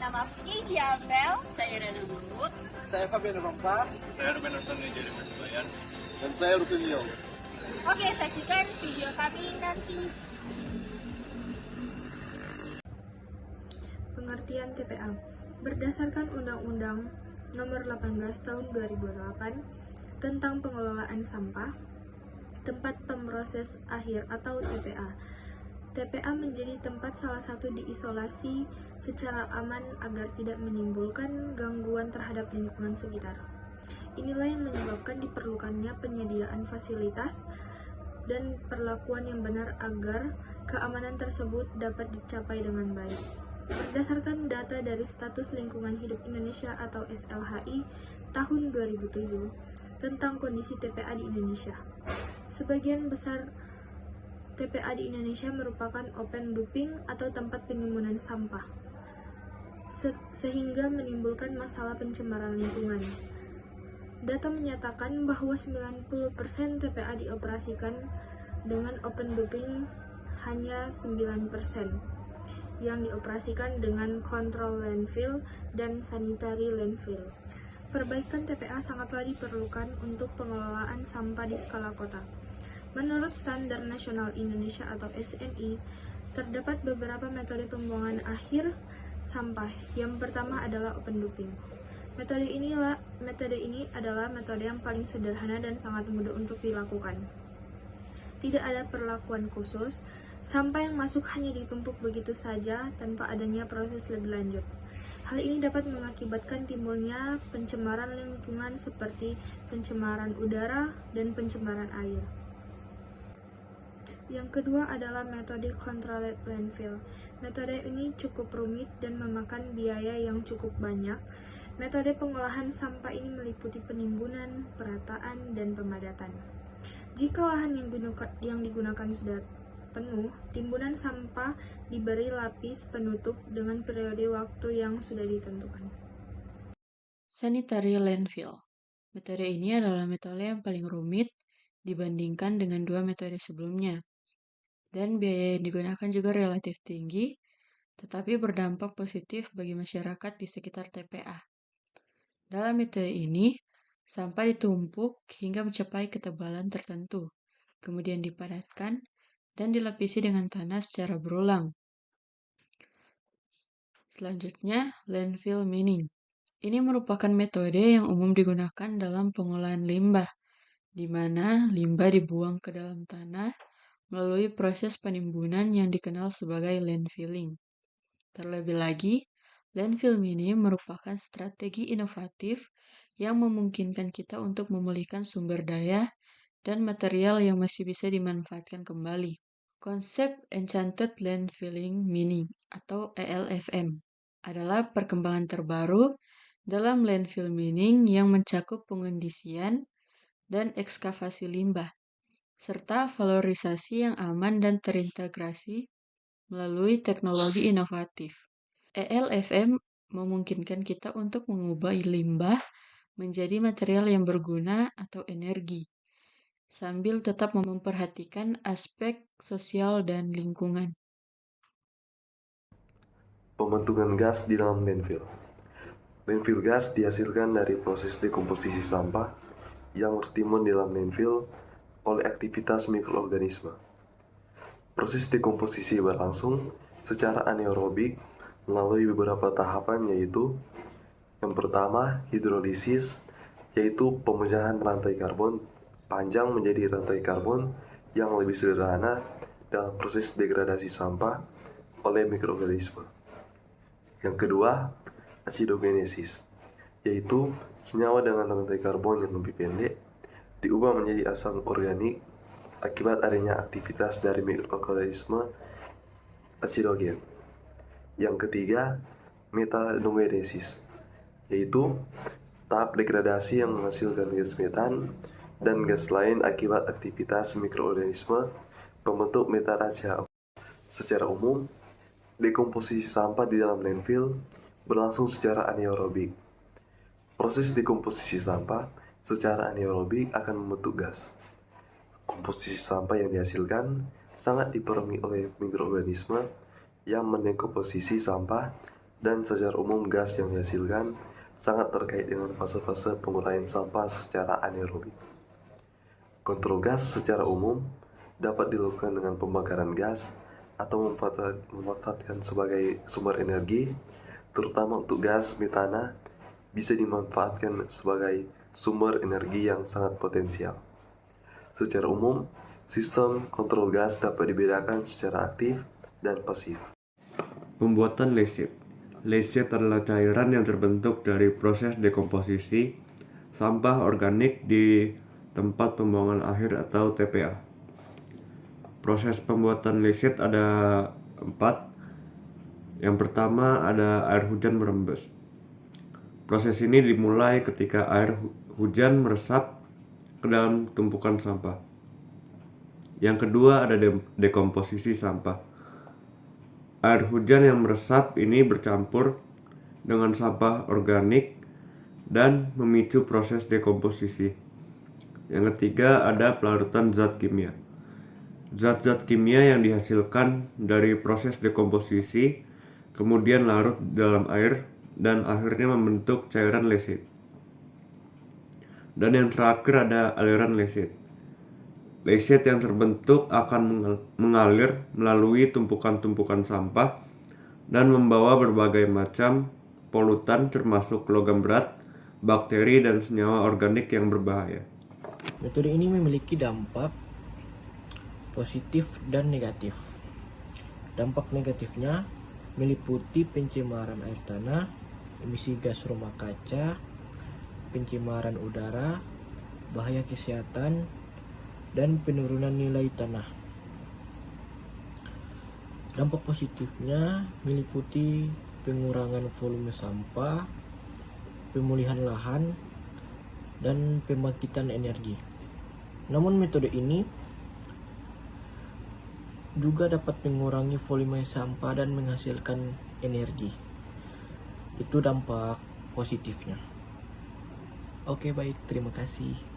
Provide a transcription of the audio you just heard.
nama Vicky Giamel. Saya Rena Mahmud. Saya Fabian Rompas. Saya Ruben Antoni Jeli Pertubayan. Dan saya Ruben Yo. Oke, saksikan video kami nanti. Pengertian TPA berdasarkan Undang-Undang Nomor 18 Tahun 2008 tentang Pengelolaan Sampah, tempat pemroses akhir atau TPA. TPA menjadi tempat salah satu diisolasi secara aman agar tidak menimbulkan gangguan terhadap lingkungan sekitar. Inilah yang menyebabkan diperlukannya penyediaan fasilitas dan perlakuan yang benar agar keamanan tersebut dapat dicapai dengan baik. Berdasarkan data dari Status Lingkungan Hidup Indonesia atau SLHI tahun 2007 tentang kondisi TPA di Indonesia, sebagian besar TPA di Indonesia merupakan open dumping atau tempat penimbunan sampah, sehingga menimbulkan masalah pencemaran lingkungan. Data menyatakan bahwa 90% TPA dioperasikan dengan open dumping, hanya 9% yang dioperasikan dengan kontrol landfill dan sanitary landfill. Perbaikan TPA sangatlah diperlukan untuk pengelolaan sampah di skala kota. Menurut Standar Nasional Indonesia atau SNI, terdapat beberapa metode pembuangan akhir sampah. Yang pertama adalah open dumping. Metode ini adalah metode yang paling sederhana dan sangat mudah untuk dilakukan. Tidak ada perlakuan khusus, sampah yang masuk hanya ditumpuk begitu saja tanpa adanya proses lebih lanjut. Hal ini dapat mengakibatkan timbulnya pencemaran lingkungan seperti pencemaran udara dan pencemaran air. Yang kedua adalah metode controlled landfill. Metode ini cukup rumit dan memakan biaya yang cukup banyak. Metode pengolahan sampah ini meliputi penimbunan, perataan, dan pemadatan. Jika lahan yang digunakan sudah penuh, timbunan sampah diberi lapis penutup dengan periode waktu yang sudah ditentukan. Sanitary landfill. Metode ini adalah metode yang paling rumit dibandingkan dengan dua metode sebelumnya. Dan biaya yang digunakan juga relatif tinggi, tetapi berdampak positif bagi masyarakat di sekitar TPA. Dalam metode ini, sampah ditumpuk hingga mencapai ketebalan tertentu, kemudian dipadatkan dan dilapisi dengan tanah secara berulang. Selanjutnya, landfill mining. Ini merupakan metode yang umum digunakan dalam pengolahan limbah, di mana limbah dibuang ke dalam tanah melalui proses penimbunan yang dikenal sebagai landfilling. Terlebih lagi, landfill mining merupakan strategi inovatif yang memungkinkan kita untuk memulihkan sumber daya dan material yang masih bisa dimanfaatkan kembali. Konsep Enchanted Landfilling Mining atau ELFM adalah perkembangan terbaru dalam landfill mining yang mencakup pengondisian dan ekskavasi limbah, serta valorisasi yang aman dan terintegrasi melalui teknologi inovatif. ELFM memungkinkan kita untuk mengubah limbah menjadi material yang berguna atau energi, sambil tetap memperhatikan aspek sosial dan lingkungan. Pembentukan gas di dalam landfill. Landfill gas dihasilkan dari proses dekomposisi sampah yang tertimbun di dalam landfill oleh aktivitas mikroorganisme. Proses dekomposisi berlangsung secara anaerobik melalui beberapa tahapan, yaitu yang pertama hidrolisis, yaitu pemecahan rantai karbon panjang menjadi rantai karbon yang lebih sederhana dalam proses degradasi sampah oleh mikroorganisme. Yang kedua, acidogenesis, yaitu senyawa dengan rantai karbon yang lebih pendek diubah menjadi asam organik akibat adanya aktivitas dari mikroorganisme acidogen. Yang ketiga, metanogenesis, yaitu tahap degradasi yang menghasilkan gas metan dan gas lain akibat aktivitas mikroorganisme pembentuk metanaca. Secara umum, dekomposisi sampah di dalam landfill berlangsung secara anaerobik. Proses dekomposisi sampah secara anaerobik akan membentuk gas. Komposisi sampah yang dihasilkan sangat dipenuhi oleh mikroorganisme yang mendekomposisi sampah Dan secara umum gas yang dihasilkan sangat terkait dengan fase-fase penguraian sampah secara anaerobik. Kontrol gas secara umum dapat dilakukan dengan pembakaran gas atau memanfaatkan sebagai sumber energi, terutama untuk gas metana bisa dimanfaatkan sebagai sumber energi yang sangat potensial. Secara umum, sistem kontrol gas dapat dibedakan secara aktif dan pasif. Pembuatan leachate. Leachate adalah cairan yang terbentuk dari proses dekomposisi sampah organik di tempat pembuangan akhir atau TPA. Proses pembuatan leachate ada 4. Yang pertama ada air hujan merembes. Proses ini dimulai ketika air hujan meresap ke dalam tumpukan sampah. Yang kedua ada dekomposisi sampah. Air hujan yang meresap ini bercampur dengan sampah organik dan memicu proses dekomposisi. Yang ketiga ada pelarutan zat kimia. Zat-zat kimia yang dihasilkan dari proses dekomposisi kemudian larut dalam air dan akhirnya membentuk cairan leachate. Dan yang terakhir ada aliran leachate. Leachate yang terbentuk akan mengalir melalui tumpukan-tumpukan sampah dan membawa berbagai macam polutan termasuk logam berat, bakteri, dan senyawa organik yang berbahaya. Metode ini memiliki dampak positif dan negatif. Dampak negatifnya meliputi pencemaran air tanah, emisi gas rumah kaca, pencemaran udara, bahaya kesehatan, dan penurunan nilai tanah. Dampak positifnya meliputi pengurangan volume sampah, pemulihan lahan, dan pembangkitan energi. Namun metode ini juga dapat mengurangi volume sampah dan menghasilkan energi. Itu dampak positifnya. Oke, baik, terima kasih.